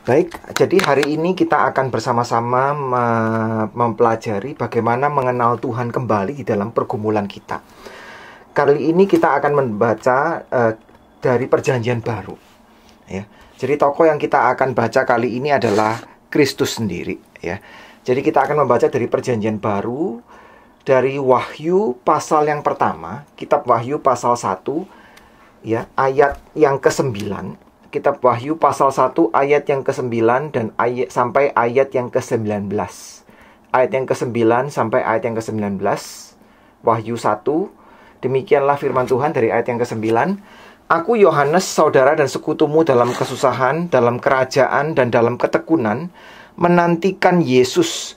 Baik, jadi hari ini kita akan bersama-sama mempelajari bagaimana mengenal Tuhan kembali di dalam pergumulan kita. Kali ini kita akan membaca dari Perjanjian Baru. Ya. Jadi tokoh yang kita akan baca kali ini adalah Kristus sendiri. Ya. Jadi kita akan membaca dari Perjanjian Baru, dari Wahyu pasal yang pertama, Kitab Wahyu pasal 1, ya, ayat yang ke-9. Kitab Wahyu pasal 1 ayat yang ke-9 dan sampai ayat yang ke-19. Ayat yang ke-9 sampai ayat yang ke-19. Wahyu 1. Demikianlah firman Tuhan dari ayat yang ke-9. Aku Yohanes, saudara dan sekutumu dalam kesusahan, dalam kerajaan dan dalam ketekunan, menantikan Yesus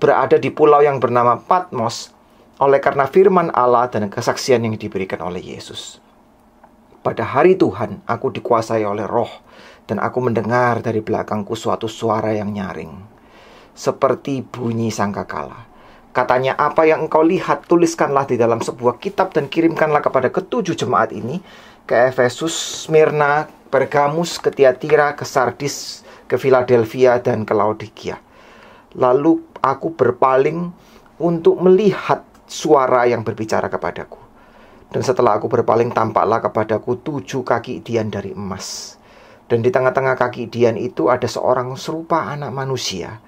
berada di pulau yang bernama Patmos oleh karena firman Allah dan kesaksian yang diberikan oleh Yesus. Pada hari Tuhan, aku dikuasai oleh Roh, dan aku mendengar dari belakangku suatu suara yang nyaring, seperti bunyi sangkakala. Katanya, apa yang engkau lihat, tuliskanlah di dalam sebuah kitab dan kirimkanlah kepada ketujuh jemaat ini, ke Efesus, Smyrna, Pergamus, ke Tiatira, ke Sardis, ke Philadelphia, dan ke Laodikia. Lalu aku berpaling untuk melihat suara yang berbicara kepadaku. Dan setelah aku berpaling, tampaklah kepadaku 7 kaki dian dari emas. Dan di tengah-tengah kaki dian itu ada seorang serupa anak manusia,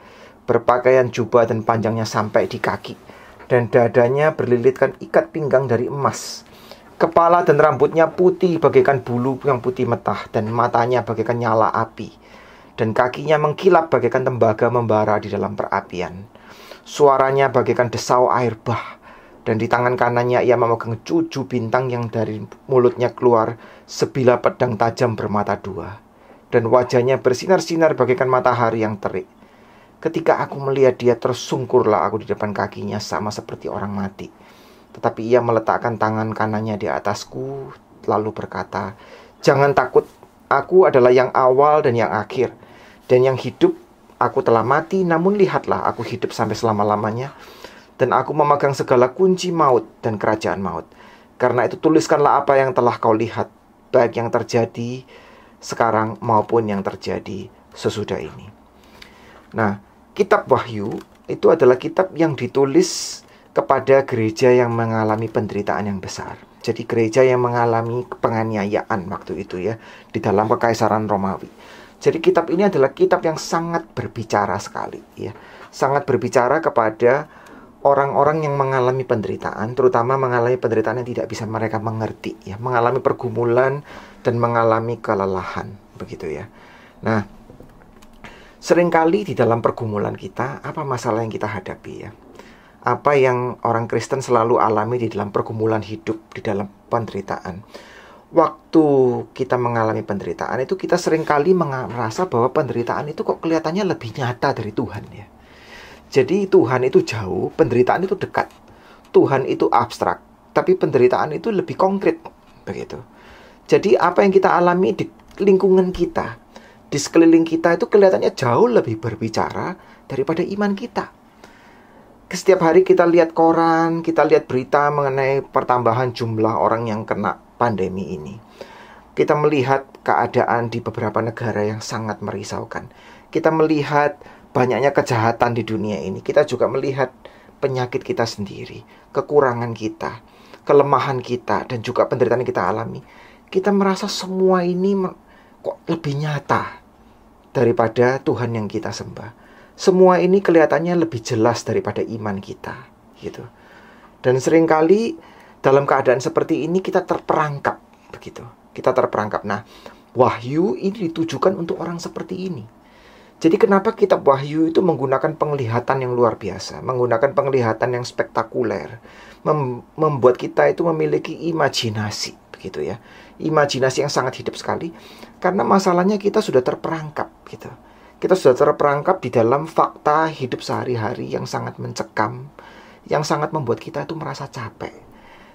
berpakaian jubah dan panjangnya sampai di kaki, dan dadanya berlilitkan ikat pinggang dari emas. Kepala dan rambutnya putih bagaikan bulu yang putih metah, dan matanya bagaikan nyala api, dan kakinya mengkilap bagaikan tembaga membara di dalam perapian. Suaranya bagaikan desau air bah. Dan di tangan kanannya ia memegang 7 bintang yang dari mulutnya keluar sebilah pedang tajam bermata 2. Dan wajahnya bersinar-sinar bagaikan matahari yang terik. Ketika aku melihat dia, tersungkurlah aku di depan kakinya sama seperti orang mati. Tetapi ia meletakkan tangan kanannya di atasku, lalu berkata, "Jangan takut, aku adalah yang awal dan yang akhir. Dan yang hidup, aku telah mati, namun lihatlah, aku hidup sampai selama-lamanya. Dan aku memegang segala kunci maut dan kerajaan maut. Karena itu tuliskanlah apa yang telah kau lihat, baik yang terjadi sekarang maupun yang terjadi sesudah ini." Nah, kitab Wahyu itu adalah kitab yang ditulis kepada gereja yang mengalami penderitaan yang besar. Jadi gereja yang mengalami penganiayaan waktu itu, ya, di dalam kekaisaran Romawi. Jadi kitab ini adalah kitab yang sangat berbicara sekali, ya. Sangat berbicara kepada orang-orang yang mengalami penderitaan, terutama mengalami penderitaan yang tidak bisa mereka mengerti, ya, mengalami pergumulan dan mengalami kelelahan, begitu, ya. Nah, seringkali di dalam pergumulan kita, apa masalah yang kita hadapi, ya? Apa yang orang Kristen selalu alami di dalam pergumulan hidup, di dalam penderitaan. Waktu kita mengalami penderitaan itu, kita seringkali merasa bahwa penderitaan itu kok kelihatannya lebih nyata dari Tuhan, ya. Jadi Tuhan itu jauh, penderitaan itu dekat. Tuhan itu abstrak, tapi penderitaan itu lebih konkret, begitu. Jadi apa yang kita alami di lingkungan kita, di sekeliling kita itu kelihatannya jauh lebih berbicara daripada iman kita. Setiap hari kita lihat koran, kita lihat berita mengenai pertambahan jumlah orang yang kena pandemi ini. Kita melihat keadaan di beberapa negara yang sangat merisaukan. Kita melihat banyaknya kejahatan di dunia ini. Kita juga melihat penyakit kita sendiri, kekurangan kita, kelemahan kita, dan juga penderitaan yang kita alami. Kita merasa semua ini kok lebih nyata daripada Tuhan yang kita sembah. Semua ini kelihatannya lebih jelas daripada iman kita, gitu. Dan seringkali dalam keadaan seperti ini kita terperangkap, begitu. Kita terperangkap. Nah, Wahyu ini ditujukan untuk orang seperti ini. Jadi kenapa kitab Wahyu itu menggunakan penglihatan yang luar biasa, menggunakan penglihatan yang spektakuler, membuat kita itu memiliki imajinasi, begitu, ya. Imajinasi yang sangat hidup sekali, karena masalahnya kita sudah terperangkap, gitu. Kita sudah terperangkap di dalam fakta hidup sehari-hari yang sangat mencekam, yang sangat membuat kita itu merasa capek,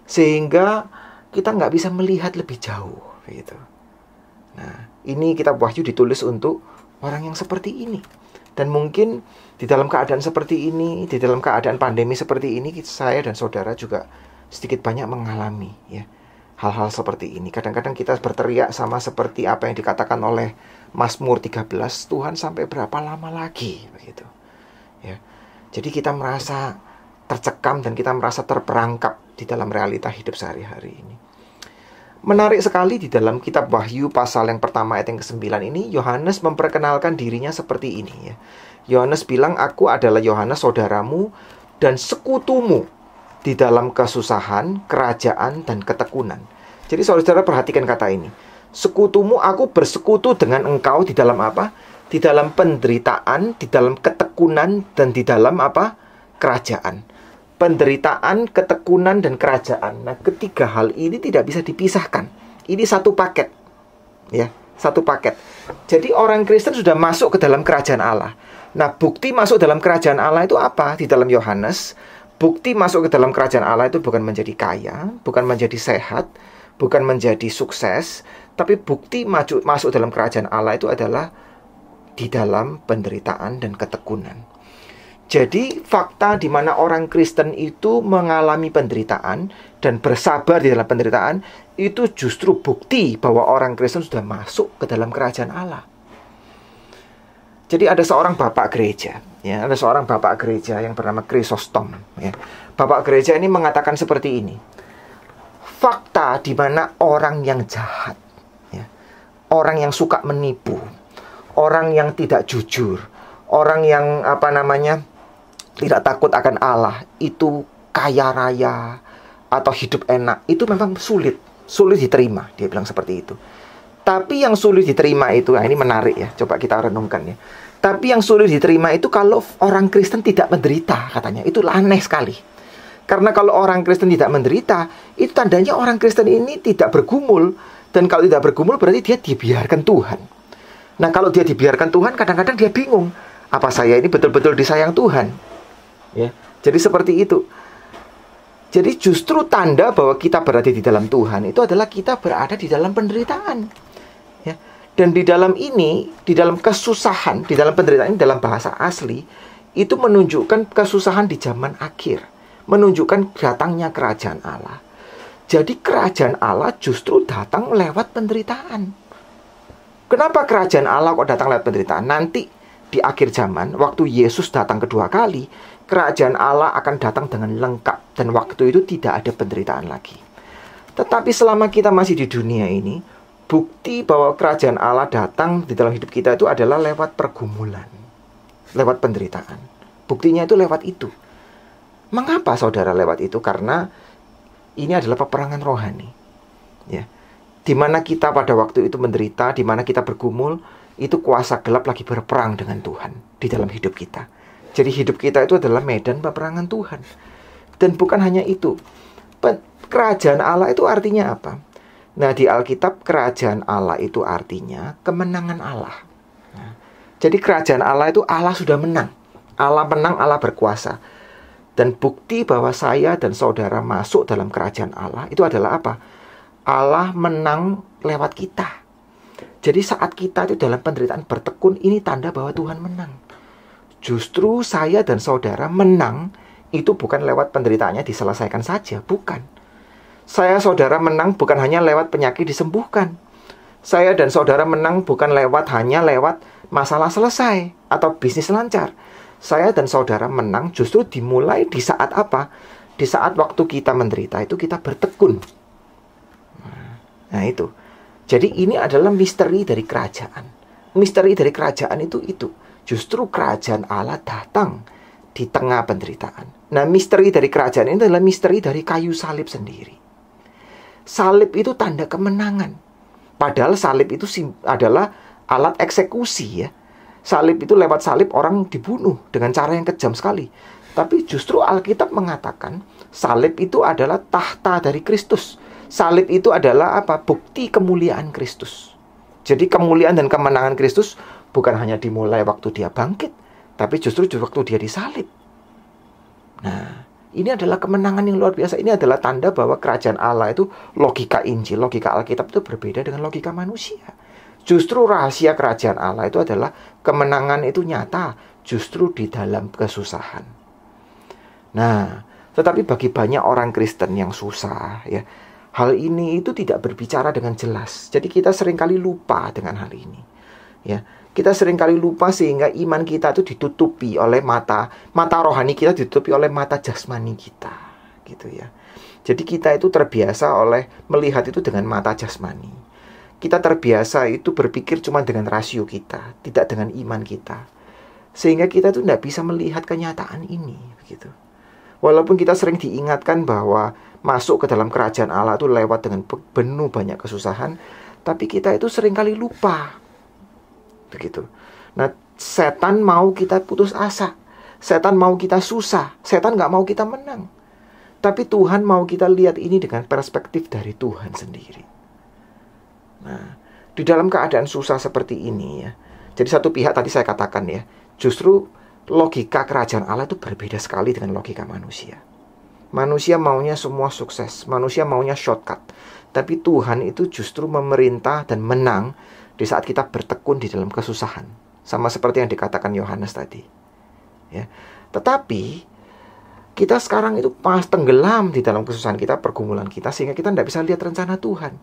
sehingga kita nggak bisa melihat lebih jauh, begitu. Nah, ini kitab Wahyu ditulis untuk orang yang seperti ini. Dan mungkin di dalam keadaan seperti ini, di dalam keadaan pandemi seperti ini, saya dan saudara juga sedikit banyak mengalami, ya, hal-hal seperti ini. Kadang-kadang kita berteriak sama seperti apa yang dikatakan oleh Mazmur 13, Tuhan sampai berapa lama lagi, begitu. Ya. Jadi kita merasa tercekam dan kita merasa terperangkap di dalam realita hidup sehari-hari ini. Menarik sekali di dalam kitab Wahyu pasal yang pertama ayat yang ke-9 ini, Yohanes memperkenalkan dirinya seperti ini ya. Yohanes bilang, aku adalah Yohanes saudaramu dan sekutumu di dalam kesusahan, kerajaan, dan ketekunan. Jadi saudara perhatikan kata ini. Sekutumu, aku bersekutu dengan engkau di dalam apa? Di dalam penderitaan, di dalam ketekunan, dan di dalam apa? Kerajaan. Penderitaan, ketekunan, dan kerajaan. Nah, ketiga hal ini tidak bisa dipisahkan. Ini satu paket. Ya, satu paket. Jadi orang Kristen sudah masuk ke dalam kerajaan Allah. Nah, bukti masuk dalam kerajaan Allah itu apa? Di dalam Yohanes, bukti masuk ke dalam kerajaan Allah itu bukan menjadi kaya, bukan menjadi sehat, bukan menjadi sukses, tapi bukti masuk dalam kerajaan Allah itu adalah di dalam penderitaan dan ketekunan. Jadi fakta di mana orang Kristen itu mengalami penderitaan dan bersabar di dalam penderitaan itu justru bukti bahwa orang Kristen sudah masuk ke dalam kerajaan Allah. Jadi ada seorang bapak gereja, ya, ada seorang bapak gereja yang bernama Chrysostom. Ya. Bapak gereja ini mengatakan seperti ini. Fakta di mana orang yang jahat, ya, orang yang suka menipu, orang yang tidak jujur, orang yang tidak takut akan Allah, itu kaya raya atau hidup enak, itu memang sulit diterima. Dia bilang seperti itu. Tapi yang sulit diterima itu, nah ini menarik ya, coba kita renungkan ya. Tapi yang sulit diterima itu kalau orang Kristen tidak menderita, katanya. Itu aneh sekali. Karena kalau orang Kristen tidak menderita, itu tandanya orang Kristen ini tidak bergumul. Dan kalau tidak bergumul berarti dia dibiarkan Tuhan. Nah, kalau dia dibiarkan Tuhan, kadang-kadang dia bingung. Apa saya ini betul-betul disayang Tuhan? Ya, jadi seperti itu. Jadi justru tanda bahwa kita berada di dalam Tuhan itu adalah kita berada di dalam penderitaan. Ya. Dan di dalam ini, di dalam kesusahan, di dalam penderitaan ini, dalam bahasa asli, itu menunjukkan kesusahan di zaman akhir. Menunjukkan datangnya kerajaan Allah. Jadi kerajaan Allah justru datang lewat penderitaan. Kenapa kerajaan Allah kok datang lewat penderitaan? Nanti di akhir zaman, waktu Yesus datang kedua kali, kerajaan Allah akan datang dengan lengkap. Dan waktu itu tidak ada penderitaan lagi. Tetapi selama kita masih di dunia ini, bukti bahwa kerajaan Allah datang di dalam hidup kita itu adalah lewat pergumulan, lewat penderitaan. Buktinya itu lewat itu. Mengapa saudara lewat itu? Karena ini adalah peperangan rohani. Ya. Di mana kita pada waktu itu menderita, di mana kita bergumul, itu kuasa gelap lagi berperang dengan Tuhan di dalam hidup kita. Jadi hidup kita itu adalah medan peperangan Tuhan. Dan bukan hanya itu. Kerajaan Allah itu artinya apa? Nah, di Alkitab kerajaan Allah itu artinya kemenangan Allah. Nah, jadi kerajaan Allah itu Allah sudah menang. Allah menang, Allah berkuasa. Dan bukti bahwa saya dan saudara masuk dalam kerajaan Allah itu adalah apa? Allah menang lewat kita. Jadi saat kita itu dalam penderitaan bertekun, ini tanda bahwa Tuhan menang. Justru saya dan saudara menang itu bukan lewat penderitaannya diselesaikan saja, bukan. Saya saudara menang bukan hanya lewat penyakit disembuhkan. Saya dan saudara menang bukan hanya lewat masalah selesai atau bisnis lancar. Saya dan saudara menang justru dimulai di saat apa? Di saat waktu kita menderita itu kita bertekun. Nah itu. Jadi ini adalah misteri dari kerajaan. Misteri dari kerajaan itu. Justru kerajaan Allah datang di tengah penderitaan. Nah, misteri dari kerajaan ini adalah misteri dari kayu salib sendiri. Salib itu tanda kemenangan. Padahal salib itu adalah alat eksekusi ya. Salib itu lewat salib orang dibunuh dengan cara yang kejam sekali. Tapi justru Alkitab mengatakan salib itu adalah tahta dari Kristus. Salib itu adalah apa? Bukti kemuliaan Kristus. Jadi kemuliaan dan kemenangan Kristus bukan hanya dimulai waktu dia bangkit, tapi justru waktu dia disalib. Nah, ini adalah kemenangan yang luar biasa. Ini adalah tanda bahwa kerajaan Allah itu logika Injil, logika Alkitab itu berbeda dengan logika manusia. Justru rahasia kerajaan Allah itu adalah kemenangan itu nyata justru di dalam kesusahan. Nah, tetapi bagi banyak orang Kristen yang susah ya, hal ini itu tidak berbicara dengan jelas. Jadi kita seringkali lupa dengan hal ini. Ya, kita seringkali lupa sehingga iman kita itu ditutupi oleh mata rohani kita, ditutupi oleh mata jasmani kita, gitu ya. Jadi kita itu terbiasa oleh melihat itu dengan mata jasmani. Kita terbiasa itu berpikir cuma dengan rasio kita, tidak dengan iman kita. Sehingga kita tuh tidak bisa melihat kenyataan ini, begitu. Walaupun kita sering diingatkan bahwa masuk ke dalam kerajaan Allah itu lewat dengan penuh banyak kesusahan, tapi kita itu seringkali lupa. Begitu. Nah, setan mau kita putus asa. Setan mau kita susah. Setan gak mau kita menang. Tapi Tuhan mau kita lihat ini dengan perspektif dari Tuhan sendiri. Nah, di dalam keadaan susah seperti ini ya. Jadi satu pihak tadi saya katakan ya, justru logika kerajaan Allah itu berbeda sekali dengan logika manusia. Manusia maunya semua sukses, manusia maunya shortcut. Tapi Tuhan itu justru memerintah dan menang di saat kita bertekun di dalam kesusahan. Sama seperti yang dikatakan Yohanes tadi. Ya. Tetapi kita sekarang itu pas tenggelam di dalam kesusahan kita, pergumulan kita, sehingga kita tidak bisa lihat rencana Tuhan.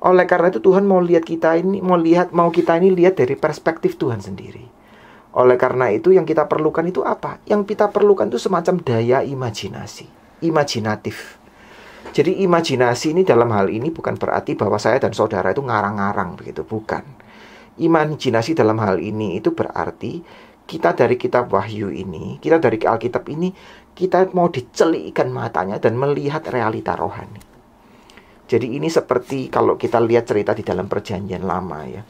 Oleh karena itu Tuhan mau lihat kita ini, mau kita ini lihat dari perspektif Tuhan sendiri. Oleh karena itu yang kita perlukan itu apa? Yang kita perlukan itu semacam daya imajinatif. Jadi imajinasi ini dalam hal ini bukan berarti bahwa saya dan saudara itu ngarang-ngarang begitu, bukan. Imajinasi dalam hal ini itu berarti kita dari kitab Wahyu ini, kita dari Alkitab ini, kita mau dicelikkan matanya dan melihat realita rohani. Jadi ini seperti kalau kita lihat cerita di dalam Perjanjian Lama ya,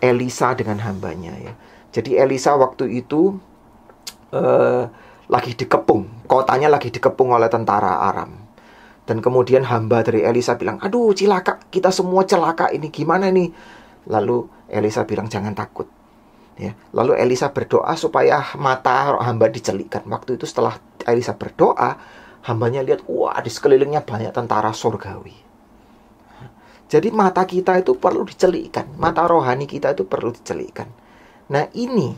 Elisa dengan hambanya ya. Jadi Elisa waktu itu lagi dikepung, kotanya lagi dikepung oleh tentara Aram. Dan kemudian hamba dari Elisa bilang, aduh cilaka, kita semua celaka ini, gimana nih? Lalu Elisa bilang, jangan takut. Ya. Lalu Elisa berdoa supaya mata hamba dicelikkan. Waktu itu setelah Elisa berdoa, hambanya lihat, wah di sekelilingnya banyak tentara surgawi. Jadi mata kita itu perlu dicelikkan, mata rohani kita itu perlu dicelikkan. Nah ini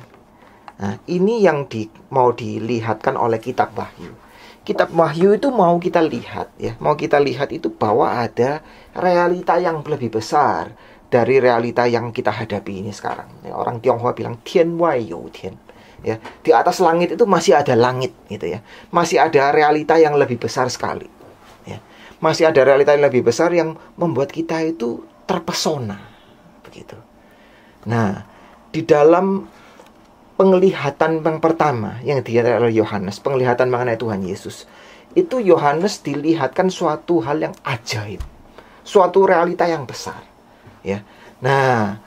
yang mau dilihatkan oleh kitab Wahyu. Kitab Wahyu itu mau kita lihat ya, mau kita lihat itu bahwa ada realita yang lebih besar dari realita yang kita hadapi ini sekarang. Ya, orang Tionghoa bilang Tian Wai You Tian. Ya, di atas langit itu masih ada langit gitu ya. Masih ada realita yang lebih besar sekali. Ya. Masih ada realita yang lebih besar yang membuat kita itu terpesona begitu. Nah, di dalam penglihatan yang pertama yang dilihat oleh Yohanes, penglihatan mengenai Tuhan Yesus, itu Yohanes dilihatkan suatu hal yang ajaib, suatu realita yang besar. Ya, nah,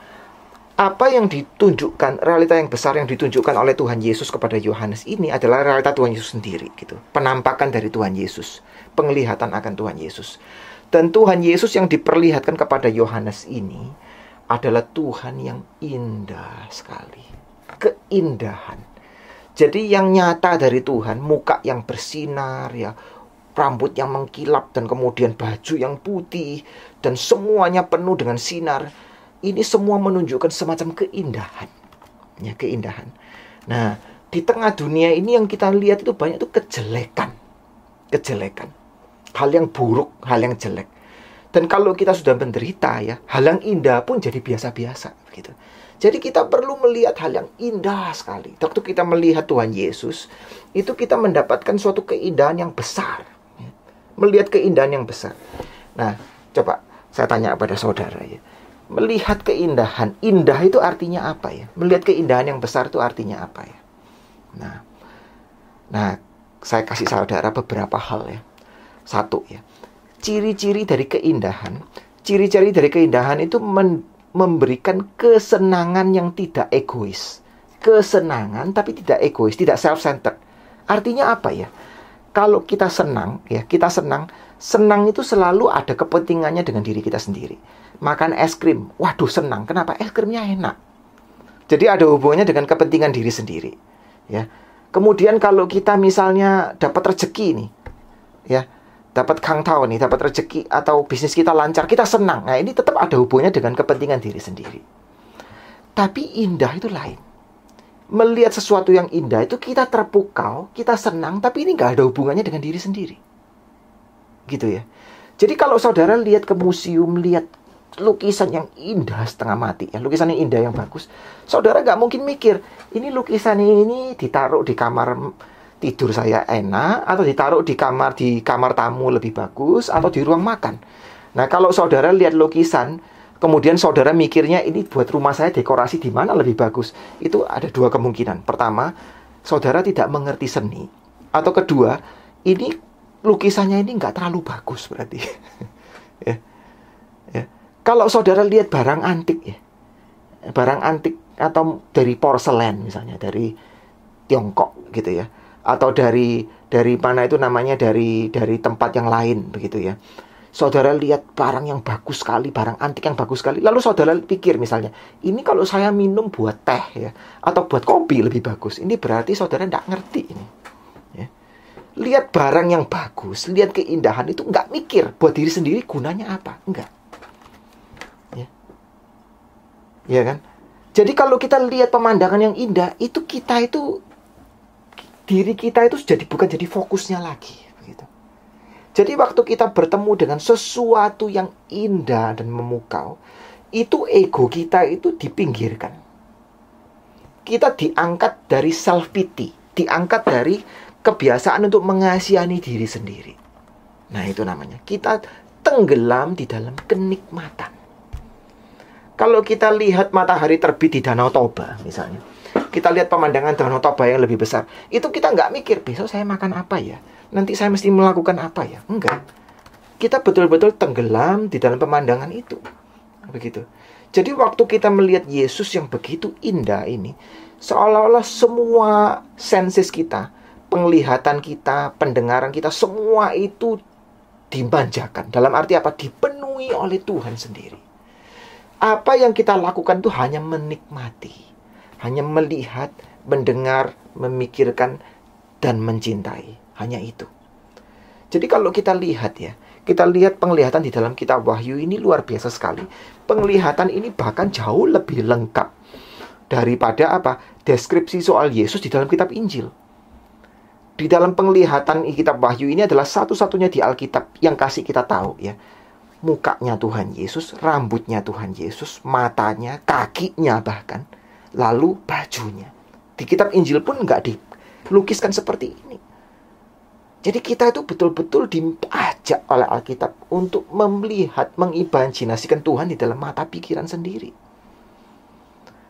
apa yang ditunjukkan, realita yang besar yang ditunjukkan oleh Tuhan Yesus kepada Yohanes ini adalah realita Tuhan Yesus sendiri, gitu. Penampakan dari Tuhan Yesus, penglihatan akan Tuhan Yesus. Dan Tuhan Yesus yang diperlihatkan kepada Yohanes ini adalah Tuhan yang indah sekali. Keindahan. Jadi yang nyata dari Tuhan, muka yang bersinar ya, rambut yang mengkilap dan kemudian baju yang putih dan semuanya penuh dengan sinar. Ini semua menunjukkan semacam keindahan. Ya, keindahan. Nah, di tengah dunia ini yang kita lihat itu banyak itu kejelekan. Kejelekan. Hal yang buruk, hal yang jelek. Dan kalau kita sudah menderita ya, hal yang indah pun jadi biasa-biasa gitu. Jadi kita perlu melihat hal yang indah sekali. Waktu kita melihat Tuhan Yesus, itu kita mendapatkan suatu keindahan yang besar. Melihat keindahan yang besar. Nah, coba saya tanya kepada saudara ya. Melihat keindahan, indah itu artinya apa ya? Melihat keindahan yang besar itu artinya apa ya? Nah, saya kasih saudara beberapa hal ya. Satu ya, ciri-ciri dari keindahan. Ciri-ciri dari keindahan itu memberikan kesenangan yang tidak egois. Kesenangan tapi tidak egois, tidak self-centered. Artinya apa ya? Kalau kita senang, ya kita senang itu selalu ada kepentingannya dengan diri kita sendiri. Makan es krim, waduh senang. Kenapa? Es krimnya enak. Jadi ada hubungannya dengan kepentingan diri sendiri. Ya. Kemudian kalau kita misalnya dapat rezeki nih, ya, dapat kangtau nih, dapat rezeki atau bisnis kita lancar, kita senang. Nah ini tetap ada hubungannya dengan kepentingan diri sendiri. Tapi indah itu lain. Melihat sesuatu yang indah itu kita terpukau, kita senang, tapi ini nggak ada hubungannya dengan diri sendiri. Gitu ya. Jadi kalau saudara lihat ke museum, lihat lukisan yang indah setengah mati, ya, lukisan yang indah yang bagus, saudara nggak mungkin mikir, ini lukisan ini ditaruh di kamar tidur saya enak, atau ditaruh di kamar tamu lebih bagus, atau di ruang makan. Nah, kalau saudara lihat lukisan, kemudian saudara mikirnya ini buat rumah saya dekorasi di mana lebih bagus, itu ada dua kemungkinan. Pertama, saudara tidak mengerti seni, atau kedua, ini lukisannya ini nggak terlalu bagus berarti. Ya. Ya. Kalau saudara lihat barang antik, ya, barang antik atau dari porselen misalnya, dari Tiongkok gitu ya, atau dari mana itu namanya, dari tempat yang lain begitu ya. Saudara lihat barang yang bagus sekali, barang antik yang bagus sekali, lalu saudara pikir misalnya, ini kalau saya minum buat teh ya, atau buat kopi lebih bagus. Ini berarti saudara tidak ngerti ini. Ya. Lihat barang yang bagus, lihat keindahan itu, nggak mikir buat diri sendiri gunanya apa, enggak. Ya. Ya kan? Jadi kalau kita lihat pemandangan yang indah, itu diri kita itu bukan jadi fokusnya lagi. Begitu. Jadi waktu kita bertemu dengan sesuatu yang indah dan memukau, itu ego kita itu dipinggirkan. Kita diangkat dari self pity, diangkat dari kebiasaan untuk mengasihani diri sendiri. Nah, itu namanya kita tenggelam di dalam kenikmatan. Kalau kita lihat matahari terbit di Danau Toba misalnya, kita lihat pemandangan Danau Toba yang lebih besar, itu kita nggak mikir, besok saya makan apa ya? Nanti saya mesti melakukan apa ya? Enggak. Kita betul-betul tenggelam di dalam pemandangan itu. Begitu. Jadi waktu kita melihat Yesus yang begitu indah ini, seolah-olah semua senses kita, penglihatan kita, pendengaran kita, semua itu dimanjakan. Dalam arti apa? Dipenuhi oleh Tuhan sendiri. Apa yang kita lakukan itu hanya menikmati, hanya melihat, mendengar, memikirkan, dan mencintai. Hanya itu. Jadi kalau kita lihat ya, kita lihat penglihatan di dalam kitab Wahyu ini luar biasa sekali. Penglihatan ini bahkan jauh lebih lengkap daripada apa? Deskripsi soal Yesus di dalam kitab Injil. Di dalam penglihatan kitab Wahyu ini adalah satu-satunya di Alkitab yang kasih kita tahu ya. Mukanya Tuhan Yesus, rambutnya Tuhan Yesus, matanya, kakinya bahkan, lalu bajunya. Di kitab Injil pun nggak dilukiskan seperti ini. Jadi kita itu betul-betul diajak oleh Alkitab untuk melihat, mengimajinasikan Tuhan di dalam mata pikiran sendiri.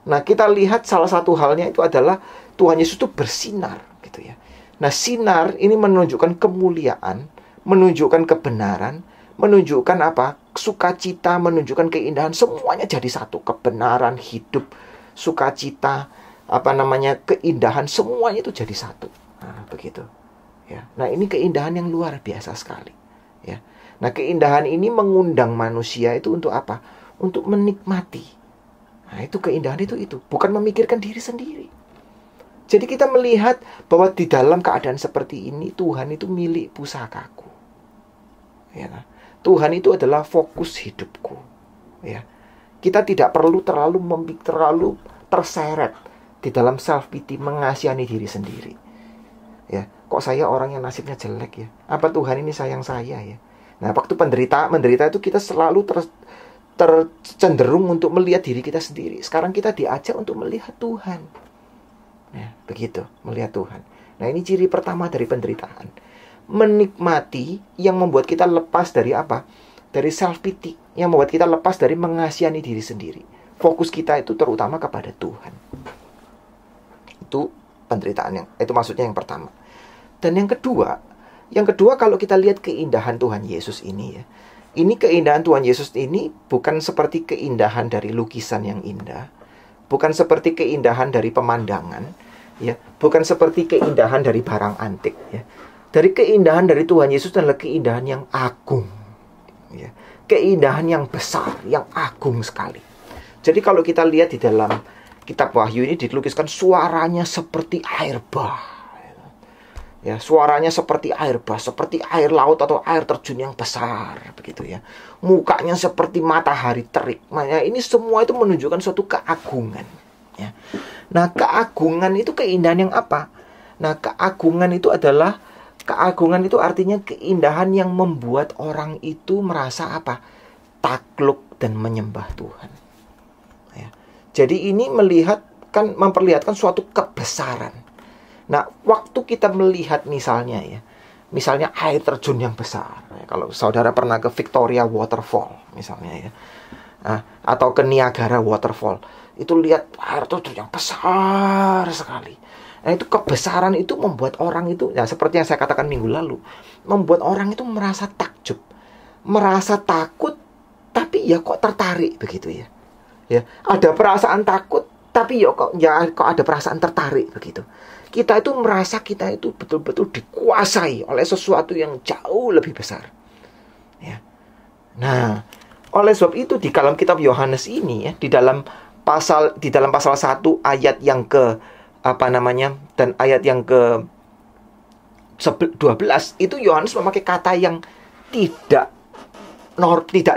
Nah, kita lihat salah satu halnya itu adalah Tuhan Yesus itu bersinar gitu ya. Nah, sinar ini menunjukkan kemuliaan, menunjukkan kebenaran, menunjukkan apa? Sukacita, menunjukkan keindahan, semuanya jadi satu. Kebenaran, hidup, sukacita, keindahan, semuanya itu jadi satu. Nah, begitu. Ya. Nah, ini keindahan yang luar biasa sekali. Ya. Nah, keindahan ini mengundang manusia itu untuk apa? Untuk menikmati. Nah, itu keindahan itu. Bukan memikirkan diri sendiri. Jadi kita melihat bahwa di dalam keadaan seperti ini, Tuhan itu milik pusakaku. Ya. Tuhan itu adalah fokus hidupku. Ya. Kita tidak perlu terlalu terseret di dalam self pity, mengasihani diri sendiri. Ya, kok saya orang yang nasibnya jelek ya? Apa Tuhan ini sayang saya ya? Nah, waktu menderita itu kita selalu tercenderung untuk melihat diri kita sendiri. Sekarang kita diajak untuk melihat Tuhan. Ya, begitu, melihat Tuhan. Nah, ini ciri pertama dari penderitaan. Menikmati yang membuat kita lepas dari apa? Dari self pity, yang membuat kita lepas dari mengasihani diri sendiri. Fokus kita itu terutama kepada Tuhan. Itu penderitaan itu maksudnya yang pertama. Dan yang kedua kalau kita lihat keindahan Tuhan Yesus ini ya. Ini keindahan Tuhan Yesus ini bukan seperti keindahan dari lukisan yang indah, bukan seperti keindahan dari pemandangan, ya, bukan seperti keindahan dari barang antik ya. Dari keindahan dari Tuhan Yesus adalah keindahan yang agung. Ya. Keindahan yang besar, yang agung sekali. Jadi kalau kita lihat di dalam kitab Wahyu ini dilukiskan suaranya seperti air bah. Ya, suaranya seperti air bah, seperti air laut atau air terjun yang besar begitu ya. Mukanya seperti matahari terik. Nah, ini semua itu menunjukkan suatu keagungan ya. Nah, keagungan itu keindahan yang apa? Nah, keagungan itu adalah Keagungan itu artinya keindahan yang membuat orang itu merasa apa? Takluk dan menyembah Tuhan. Ya. Jadi ini memperlihatkan suatu kebesaran. Nah, waktu kita melihat misalnya air terjun yang besar. Kalau saudara pernah ke Victoria Waterfall misalnya ya, atau ke Niagara Waterfall, itu lihat air terjun yang besar sekali. Nah, itu kebesaran itu membuat orang itu, ya seperti yang saya katakan minggu lalu, membuat orang itu merasa takjub, merasa takut, tapi ya kok tertarik begitu ya. Ya, ada perasaan takut, tapi kok ada perasaan tertarik begitu. Kita itu merasa kita itu betul-betul dikuasai oleh sesuatu yang jauh lebih besar. Ya. Nah, oleh sebab itu di dalam kitab Yohanes ini ya, di dalam pasal 1 ayat yang ke dan ayat yang ke 12 itu Yohanes memakai kata yang tidak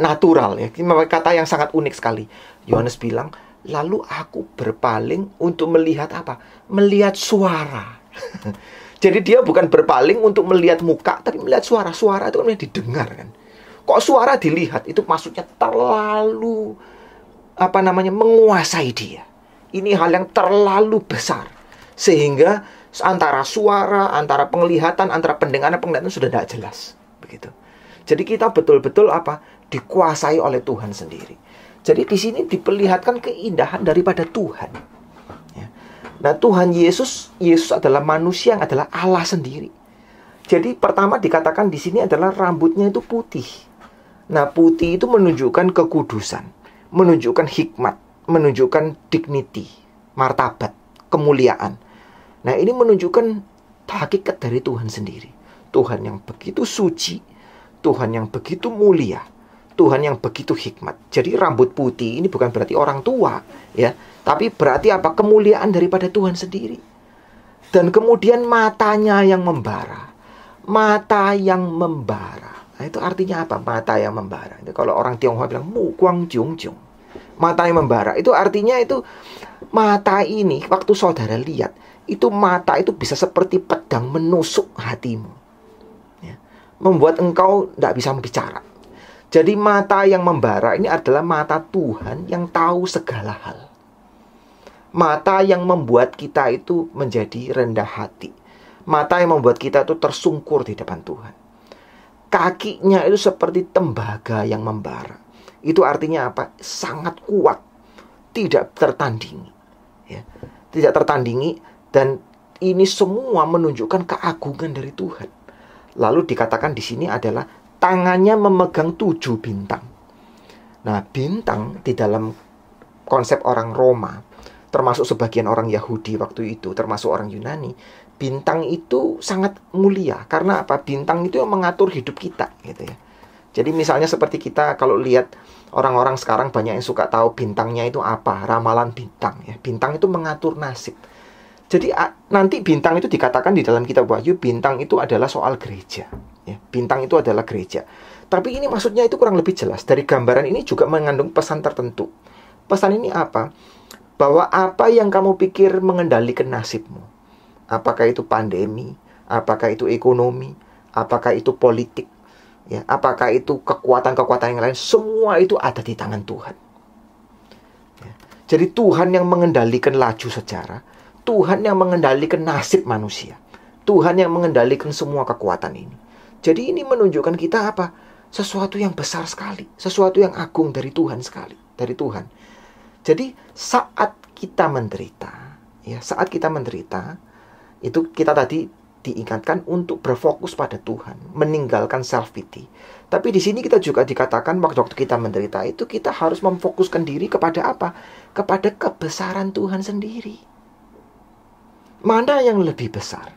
natural ya, memakai kata yang sangat unik sekali. Yohanes bilang, lalu aku berpaling untuk melihat apa? Melihat suara. Jadi dia bukan berpaling untuk melihat muka, tapi melihat suara. Suara itu kan didengar kan. Kok suara dilihat? Itu maksudnya terlalu menguasai dia. Ini hal yang terlalu besar. Sehingga antara suara, antara penglihatan, antara pendengaran sudah tidak jelas. Begitu. Jadi kita betul-betul dikuasai oleh Tuhan sendiri. Jadi di sini diperlihatkan keindahan daripada Tuhan. Ya. Nah, Tuhan Yesus adalah manusia yang adalah Allah sendiri. Jadi pertama dikatakan di sini adalah rambutnya itu putih. Nah, putih itu menunjukkan kekudusan, menunjukkan hikmat, menunjukkan dignity, martabat, kemuliaan. Nah, ini menunjukkan hakikat dari Tuhan sendiri. Tuhan yang begitu suci, Tuhan yang begitu mulia, Tuhan yang begitu hikmat. Jadi rambut putih ini bukan berarti orang tua, ya, tapi berarti kemuliaan daripada Tuhan sendiri. Dan kemudian matanya yang membara. Mata yang membara. Nah, itu artinya apa? Mata yang membara. Itu kalau orang Tionghoa bilang mu guang jung jung. Mata yang membara. Itu artinya itu mata ini waktu saudara lihat, itu mata itu bisa seperti pedang menusuk hatimu. Ya. Membuat engkau tidak bisa bicara. Jadi mata yang membara ini adalah mata Tuhan yang tahu segala hal. Mata yang membuat kita itu menjadi rendah hati. Mata yang membuat kita itu tersungkur di depan Tuhan. Kakinya itu seperti tembaga yang membara. Itu artinya apa? Sangat kuat. Tidak tertandingi. Ya. Tidak tertandingi. Dan ini semua menunjukkan keagungan dari Tuhan. Lalu dikatakan di sini adalah tangannya memegang 7 bintang. Nah, bintang di dalam konsep orang Roma, termasuk sebagian orang Yahudi waktu itu, termasuk orang Yunani, bintang itu sangat mulia. Karena apa? Bintang itu yang mengatur hidup kita, gitu ya. Jadi misalnya seperti kita kalau lihat orang-orang sekarang banyak yang suka tahu bintangnya itu apa, ramalan bintang ya. Bintang itu mengatur nasib. Jadi nanti bintang itu dikatakan di dalam kitab Wahyu, bintang itu adalah soal gereja. Ya, bintang itu adalah gereja. Tapi ini maksudnya itu kurang lebih jelas. Dari gambaran ini juga mengandung pesan tertentu. Pesan ini apa? Bahwa apa yang kamu pikir mengendalikan nasibmu, apakah itu pandemi, apakah itu ekonomi, apakah itu politik, ya, apakah itu kekuatan-kekuatan yang lain, semua itu ada di tangan Tuhan. Ya. Jadi Tuhan yang mengendalikan laju sejarah, Tuhan yang mengendalikan nasib manusia, Tuhan yang mengendalikan semua kekuatan ini. Jadi ini menunjukkan kita apa? Sesuatu yang besar sekali, sesuatu yang agung dari Tuhan sekali, dari Tuhan. Jadi saat kita menderita, ya, saat kita menderita, itu kita tadi diingatkan untuk berfokus pada Tuhan, meninggalkan self pity. Tapi di sini kita juga dikatakan waktu kita menderita itu kita harus memfokuskan diri kepada apa? Kepada kebesaran Tuhan sendiri. Mana yang lebih besar?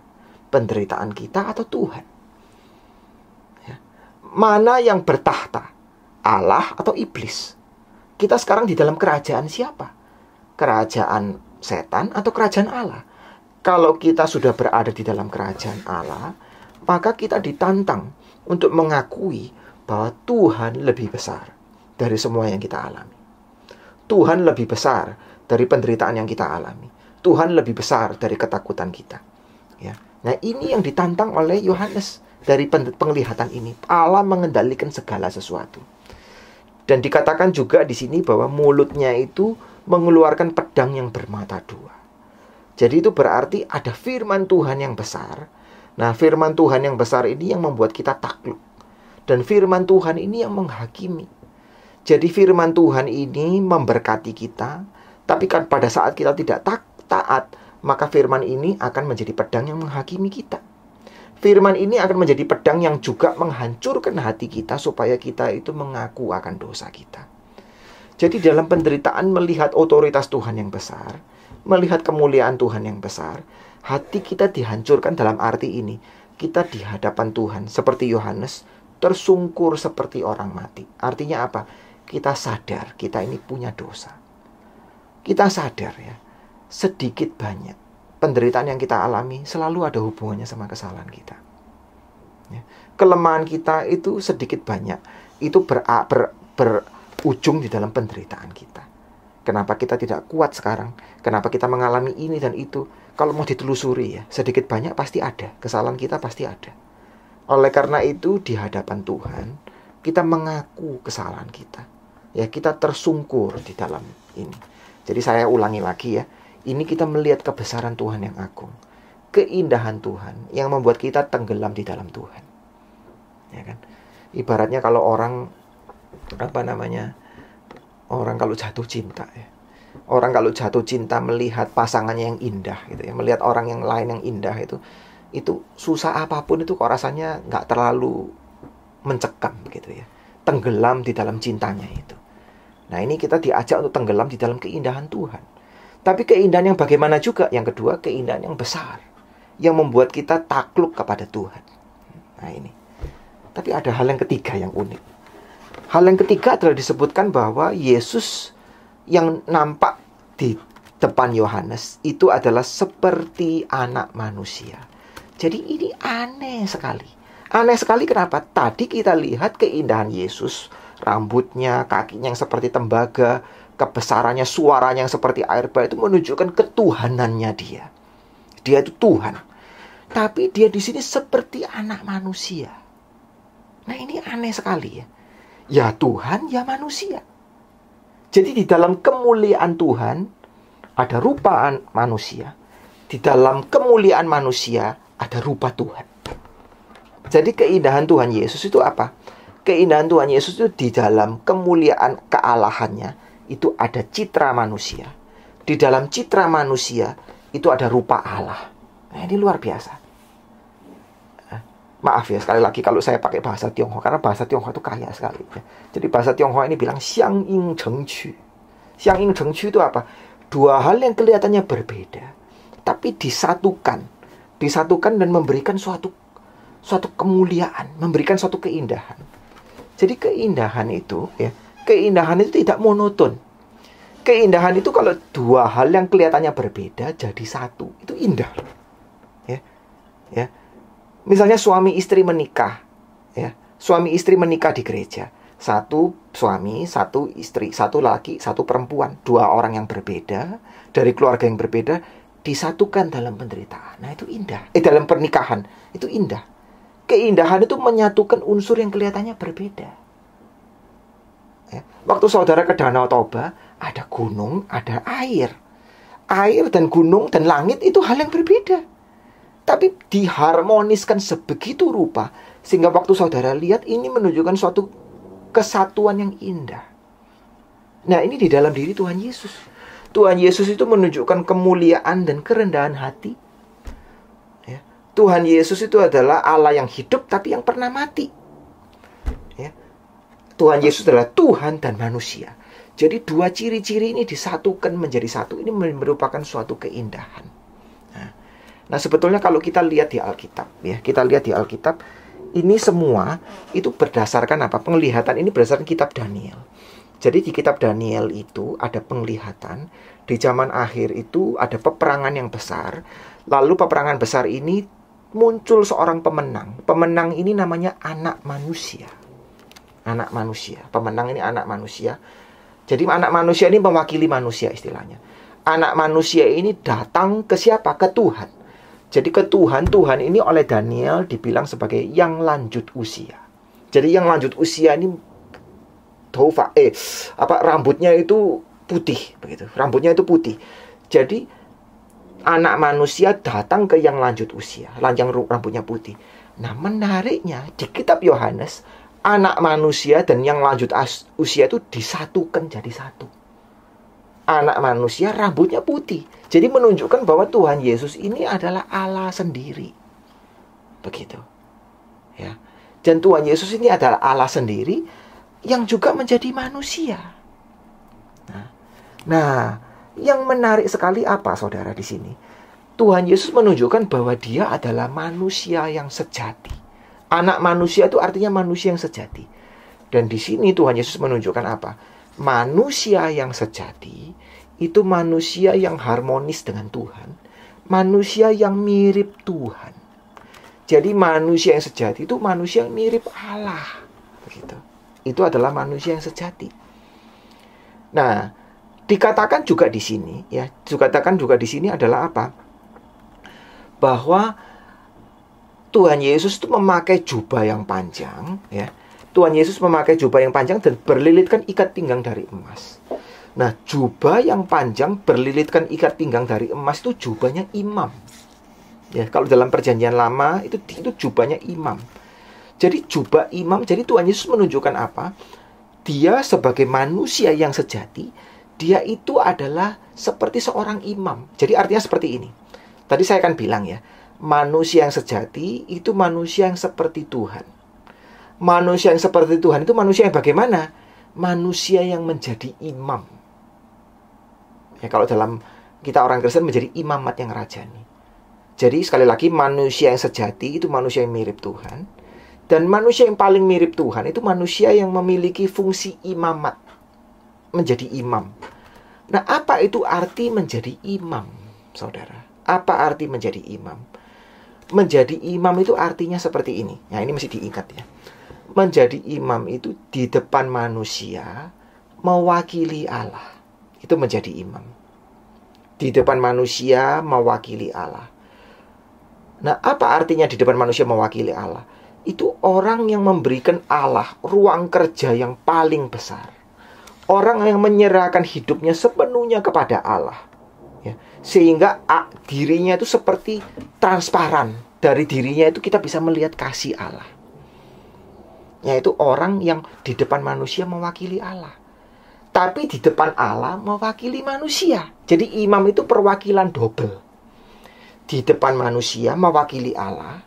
Penderitaan kita atau Tuhan? Ya. Mana yang bertahta? Allah atau iblis? Kita sekarang di dalam kerajaan siapa? Kerajaan setan atau kerajaan Allah? Kalau kita sudah berada di dalam kerajaan Allah, maka kita ditantang untuk mengakui bahwa Tuhan lebih besar dari semua yang kita alami. Tuhan lebih besar dari penderitaan yang kita alami. Tuhan lebih besar dari ketakutan kita. Ya. Nah, ini yang ditantang oleh Yohanes dari penglihatan ini. Allah mengendalikan segala sesuatu. Dan dikatakan juga di sini bahwa mulutnya itu mengeluarkan pedang yang bermata dua. Jadi itu berarti ada firman Tuhan yang besar. Nah, firman Tuhan yang besar ini yang membuat kita takluk. Dan firman Tuhan ini yang menghakimi. Jadi firman Tuhan ini memberkati kita. Tapi kan pada saat kita tidak taat, maka firman ini akan menjadi pedang yang menghakimi kita. Firman ini akan menjadi pedang yang juga menghancurkan hati kita supaya kita itu mengaku akan dosa kita. Jadi dalam penderitaan melihat otoritas Tuhan yang besar, melihat kemuliaan Tuhan yang besar, hati kita dihancurkan dalam arti ini. Kita di hadapan Tuhan seperti Yohanes, tersungkur seperti orang mati. Artinya apa? Kita sadar kita ini punya dosa. Kita sadar ya, sedikit banyak penderitaan yang kita alami selalu ada hubungannya sama kesalahan kita. Ya. Kelemahan kita itu sedikit banyak itu berujung di dalam penderitaan kita. Kenapa kita tidak kuat sekarang? Kenapa kita mengalami ini dan itu? Kalau mau ditelusuri ya, sedikit banyak pasti ada. Kesalahan kita pasti ada. Oleh karena itu di hadapan Tuhan kita mengaku kesalahan kita. Ya, kita tersungkur di dalam ini. Jadi saya ulangi lagi ya. Ini kita melihat kebesaran Tuhan yang agung. Keindahan Tuhan yang membuat kita tenggelam di dalam Tuhan. Ya kan? Ibaratnya kalau orang orang kalau jatuh cinta ya. Orang kalau jatuh cinta melihat pasangannya yang indah gitu ya, melihat orang yang lain yang indah itu susah apapun itu kok rasanya nggak terlalu mencekam gitu ya. Tenggelam di dalam cintanya itu. Nah, ini kita diajak untuk tenggelam di dalam keindahan Tuhan. Tapi keindahan yang bagaimana juga? Yang kedua, keindahan yang besar. Yang membuat kita takluk kepada Tuhan. Nah ini. Tapi ada hal yang ketiga yang unik. Hal yang ketiga adalah disebutkan bahwa Yesus yang nampak di depan Yohanes itu adalah seperti anak manusia. Jadi ini aneh sekali. Aneh sekali kenapa? Tadi kita lihat keindahan Yesus. Rambutnya, kakinya yang seperti tembaga, kebesarannya, suaranya yang seperti air bah itu menunjukkan ketuhanannya dia. Dia itu Tuhan. Tapi dia di sini seperti anak manusia. Nah, ini aneh sekali ya. Ya Tuhan, ya manusia. Jadi di dalam kemuliaan Tuhan ada rupa manusia. Di dalam kemuliaan manusia ada rupa Tuhan. Jadi keindahan Tuhan Yesus itu apa? Keindahan Tuhan Yesus itu di dalam kemuliaan kealahannya itu ada citra manusia. Di dalam citra manusia itu ada rupa Allah. Nah, ini luar biasa. Maaf ya sekali lagi kalau saya pakai bahasa Tionghoa, karena bahasa Tionghoa itu kaya sekali. Jadi bahasa Tionghoa ini bilang xiang ying cheng qu. Xiang ying cheng qu itu apa? Dua hal yang kelihatannya berbeda, tapi disatukan. Disatukan dan memberikan suatu kemuliaan, memberikan suatu keindahan. Jadi keindahan itu ya, keindahan itu tidak monoton. Keindahan itu kalau dua hal yang kelihatannya berbeda jadi satu, itu indah. Ya. Ya. Misalnya suami istri menikah, ya. Suami istri menikah di gereja. Satu suami, satu istri, satu laki, satu perempuan, dua orang yang berbeda dari keluarga yang berbeda disatukan dalam penderitaan. Nah, itu indah. Dalam pernikahan itu indah. Keindahan itu menyatukan unsur yang kelihatannya berbeda. Ya. Waktu saudara ke Danau Toba, ada gunung, ada air. Air dan gunung dan langit itu hal yang berbeda. Tapi diharmoniskan sebegitu rupa, sehingga waktu saudara lihat ini menunjukkan suatu kesatuan yang indah. Nah, ini di dalam diri Tuhan Yesus. Tuhan Yesus itu menunjukkan kemuliaan dan kerendahan hati. Tuhan Yesus itu adalah Allah yang hidup tapi yang pernah mati. Ya. Tuhan Yesus adalah Tuhan dan manusia. Jadi dua ciri-ciri ini disatukan menjadi satu. Ini merupakan suatu keindahan. Nah, sebetulnya kalau kita lihat di Alkitab, ya, kita lihat di Alkitab, ini semua itu berdasarkan apa? Penglihatan ini berdasarkan kitab Daniel. Jadi di kitab Daniel itu ada penglihatan. Di zaman akhir itu ada peperangan yang besar. Lalu peperangan besar ini muncul seorang pemenang. Pemenang ini namanya anak manusia. Anak manusia. Pemenang ini anak manusia. Jadi anak manusia ini mewakili manusia istilahnya. Anak manusia ini datang ke siapa? Ke Tuhan. Jadi ke Tuhan ini oleh Daniel dibilang sebagai yang lanjut usia. Jadi yang lanjut usia ini rambutnya itu putih begitu. Rambutnya itu putih. Jadi anak manusia datang ke yang lanjut usia, yang rambutnya putih. Nah, menariknya di kitab Yohanes, anak manusia dan yang lanjut usia itu disatukan jadi satu. Anak manusia rambutnya putih. Jadi menunjukkan bahwa Tuhan Yesus ini adalah Allah sendiri. Begitu. Ya. Dan Tuhan Yesus ini adalah Allah sendiri yang juga menjadi manusia. Nah, yang menarik sekali apa saudara di sini? Tuhan Yesus menunjukkan bahwa dia adalah manusia yang sejati. Anak manusia itu artinya manusia yang sejati. Dan di sini Tuhan Yesus menunjukkan apa? Manusia yang sejati itu manusia yang harmonis dengan Tuhan. Manusia yang mirip Tuhan. Jadi manusia yang sejati itu manusia yang mirip Allah. Begitu. Itu adalah manusia yang sejati. Nah, dikatakan juga di sini, ya, dikatakan juga di sini adalah apa? Bahwa Tuhan Yesus itu memakai jubah yang panjang, ya. Tuhan Yesus memakai jubah yang panjang dan berlilitkan ikat pinggang dari emas. Nah, jubah yang panjang berlilitkan ikat pinggang dari emas itu jubahnya imam. Ya, kalau dalam perjanjian lama itu jubahnya imam. Jadi jubah imam, jadi Tuhan Yesus menunjukkan apa? Dia sebagai manusia yang sejati, dia itu adalah seperti seorang imam. Jadi artinya seperti ini. Tadi saya akan bilang ya, manusia yang sejati itu manusia yang seperti Tuhan. Manusia yang seperti Tuhan itu manusia yang bagaimana? Manusia yang menjadi imam. Ya, kalau dalam kita orang Kristen menjadi imamat yang rajani. Jadi sekali lagi manusia yang sejati itu manusia yang mirip Tuhan. Dan manusia yang paling mirip Tuhan itu manusia yang memiliki fungsi imamat. Menjadi imam. Nah, apa itu arti menjadi imam, saudara? Apa arti menjadi imam? Menjadi imam itu artinya seperti ini. Nah, ini mesti diingat ya. Menjadi imam itu di depan manusia mewakili Allah. Itu menjadi imam. Di depan manusia mewakili Allah. Nah, apa artinya di depan manusia mewakili Allah? Itu orang yang memberikan Allah ruang kerja yang paling besar. Orang yang menyerahkan hidupnya sepenuhnya kepada Allah. Ya, sehingga dirinya itu seperti transparan. Dari dirinya itu kita bisa melihat kasih Allah. Yaitu orang yang di depan manusia mewakili Allah. Tapi di depan Allah mewakili manusia. Jadi imam itu perwakilan double. Di depan manusia mewakili Allah.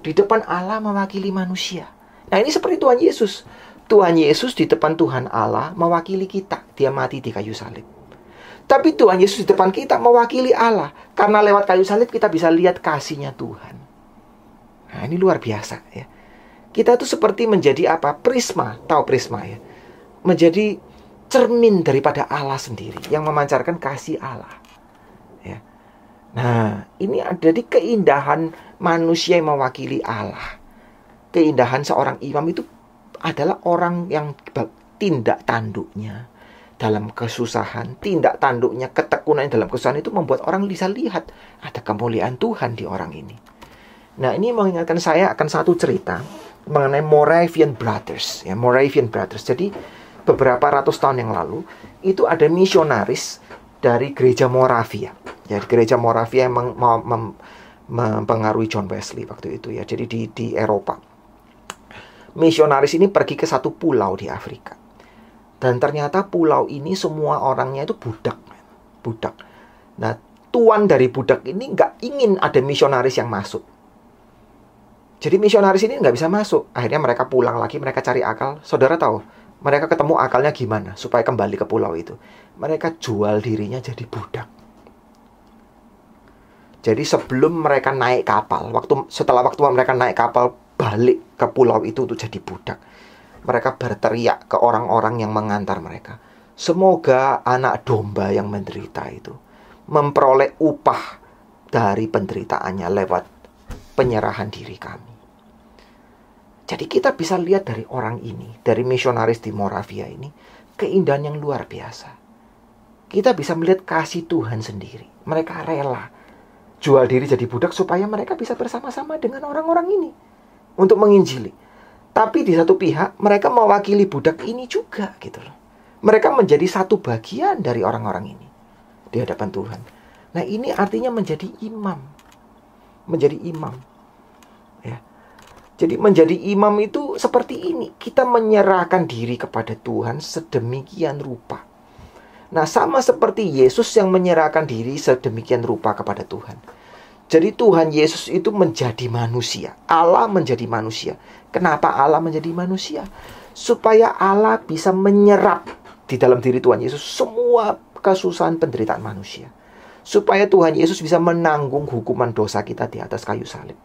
Di depan Allah mewakili manusia. Nah, ini seperti Tuhan Yesus. Tuhan Yesus di depan Tuhan Allah mewakili kita. Dia mati di kayu salib. Tapi Tuhan Yesus di depan kita mewakili Allah. Karena lewat kayu salib kita bisa lihat kasihnya Tuhan. Nah, ini luar biasa ya. Kita tuh seperti menjadi apa? Prisma. Tahu prisma ya? Menjadi cermin daripada Allah sendiri yang memancarkan kasih Allah. Ya. Nah, ini ada di keindahan manusia yang mewakili Allah. Keindahan seorang imam itu adalah orang yang tindak tanduknya dalam kesusahan, tindak tanduknya, ketekunan dalam kesusahan itu membuat orang bisa lihat ada kemuliaan Tuhan di orang ini. Nah, ini mengingatkan saya akan satu cerita mengenai Moravian Brothers. Ya, Moravian Brothers. Jadi beberapa ratus tahun yang lalu itu ada misionaris dari gereja Moravia. Ya, gereja Moravia yang mempengaruhi John Wesley waktu itu ya. Jadi di Eropa. Misionaris ini pergi ke satu pulau di Afrika. Dan ternyata pulau ini semua orangnya itu budak. Budak. Nah, tuan dari budak ini nggak ingin ada misionaris yang masuk. Jadi misionaris ini nggak bisa masuk. Akhirnya mereka pulang lagi, mereka cari akal. Saudara tahu, mereka ketemu akalnya gimana supaya kembali ke pulau itu. Mereka jual dirinya jadi budak. Jadi sebelum mereka naik kapal, setelah mereka naik kapal balik ke pulau itu untuk jadi budak, mereka berteriak ke orang-orang yang mengantar mereka. Semoga anak domba yang menderita itu memperoleh upah dari penderitaannya lewat penyerahan diri kami. Jadi kita bisa lihat dari orang ini, dari misionaris di Moravia ini, keindahan yang luar biasa. Kita bisa melihat kasih Tuhan sendiri. Mereka rela jual diri jadi budak supaya mereka bisa bersama-sama dengan orang-orang ini untuk menginjili. Tapi di satu pihak mereka mewakili budak ini juga gitu loh. Mereka menjadi satu bagian dari orang-orang ini di hadapan Tuhan. Nah, ini artinya menjadi imam. Menjadi imam. Ya. Jadi menjadi imam itu seperti ini. Kita menyerahkan diri kepada Tuhan sedemikian rupa. Nah, sama seperti Yesus yang menyerahkan diri sedemikian rupa kepada Tuhan. Jadi Tuhan Yesus itu menjadi manusia. Allah menjadi manusia. Kenapa Allah menjadi manusia? Supaya Allah bisa menyerap di dalam diri Tuhan Yesus semua kesusahan penderitaan manusia. Supaya Tuhan Yesus bisa menanggung hukuman dosa kita di atas kayu salib.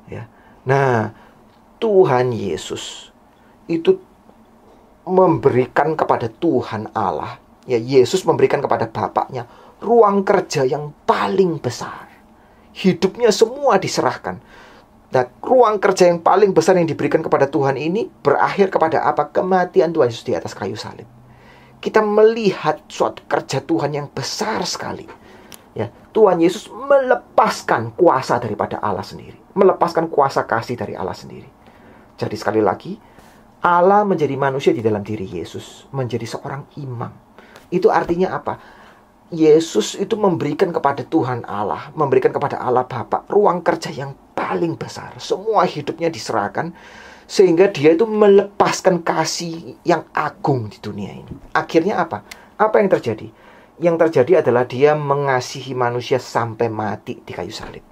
Ya. Nah, Tuhan Yesus itu memberikan kepada Tuhan Allah, ya, Yesus memberikan kepada Bapaknya ruang kerja yang paling besar. Hidupnya semua diserahkan. Nah, ruang kerja yang paling besar yang diberikan kepada Tuhan ini berakhir kepada apa? Kematian Tuhan Yesus di atas kayu salib. Kita melihat suatu kerja Tuhan yang besar sekali. Ya, Tuhan Yesus melepaskan kuasa daripada Allah sendiri, melepaskan kuasa kasih dari Allah sendiri. Jadi sekali lagi, Allah menjadi manusia di dalam diri Yesus, menjadi seorang imam. Itu artinya apa? Yesus itu memberikan kepada Tuhan Allah, memberikan kepada Allah Bapa ruang kerja yang paling besar. Semua hidupnya diserahkan, sehingga dia itu melepaskan kasih yang agung di dunia ini. Akhirnya apa? Apa yang terjadi? Yang terjadi adalah dia mengasihi manusia sampai mati di kayu salib.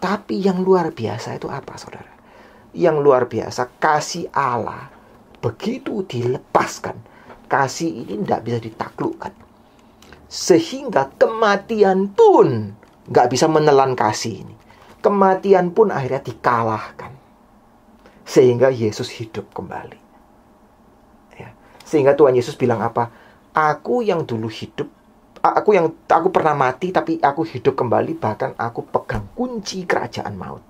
Tapi yang luar biasa itu apa, saudara? Yang luar biasa, kasih Allah begitu dilepaskan, kasih ini tidak bisa ditaklukkan. Sehingga kematian pun nggak bisa menelan kasih ini. Kematian pun akhirnya dikalahkan. Sehingga Yesus hidup kembali. Ya. Sehingga Tuhan Yesus bilang apa? Aku yang dulu hidup, aku pernah mati tapi aku hidup kembali, bahkan aku pegang kunci kerajaan maut.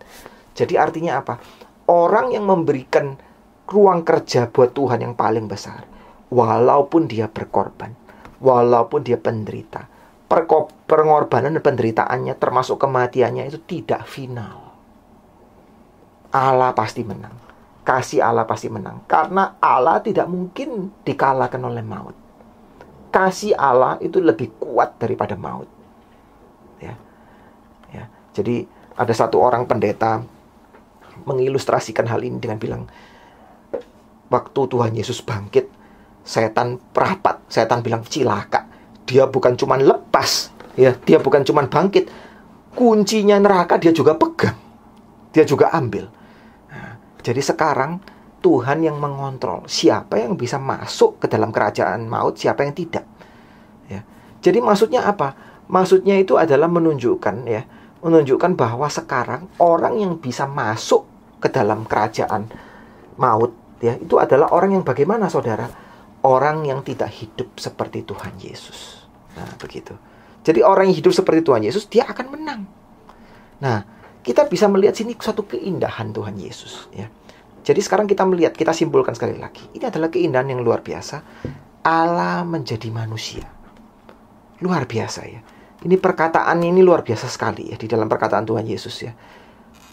Jadi artinya apa? Orang yang memberikan ruang kerja buat Tuhan yang paling besar, walaupun dia berkorban, walaupun dia penderita, pengorbanan dan penderitaannya termasuk kematiannya itu tidak final. Allah pasti menang. Kasih Allah pasti menang. Karena Allah tidak mungkin dikalahkan oleh maut. Kasih Allah itu lebih kuat daripada maut. Ya. Ya. Jadi ada satu orang pendeta mengilustrasikan hal ini dengan bilang, waktu Tuhan Yesus bangkit, setan perapat, setan bilang cilaka. Dia bukan cuma lepas, ya, dia bukan cuma bangkit, kuncinya neraka dia juga pegang, dia juga ambil. Nah, jadi sekarang Tuhan yang mengontrol siapa yang bisa masuk ke dalam kerajaan maut, siapa yang tidak. Ya. Jadi maksudnya apa? Maksudnya itu adalah menunjukkan bahwa sekarang orang yang bisa masuk ke dalam kerajaan maut, ya, itu adalah orang yang bagaimana, saudara? Orang yang tidak hidup seperti Tuhan Yesus. Nah, begitu. Jadi orang yang hidup seperti Tuhan Yesus, dia akan menang. Nah, kita bisa melihat sini suatu keindahan Tuhan Yesus, ya. Jadi sekarang kita melihat, kita simpulkan sekali lagi. Ini adalah keindahan yang luar biasa. Allah menjadi manusia. Luar biasa, ya. Ini perkataan ini luar biasa sekali, ya, di dalam perkataan Tuhan Yesus, ya.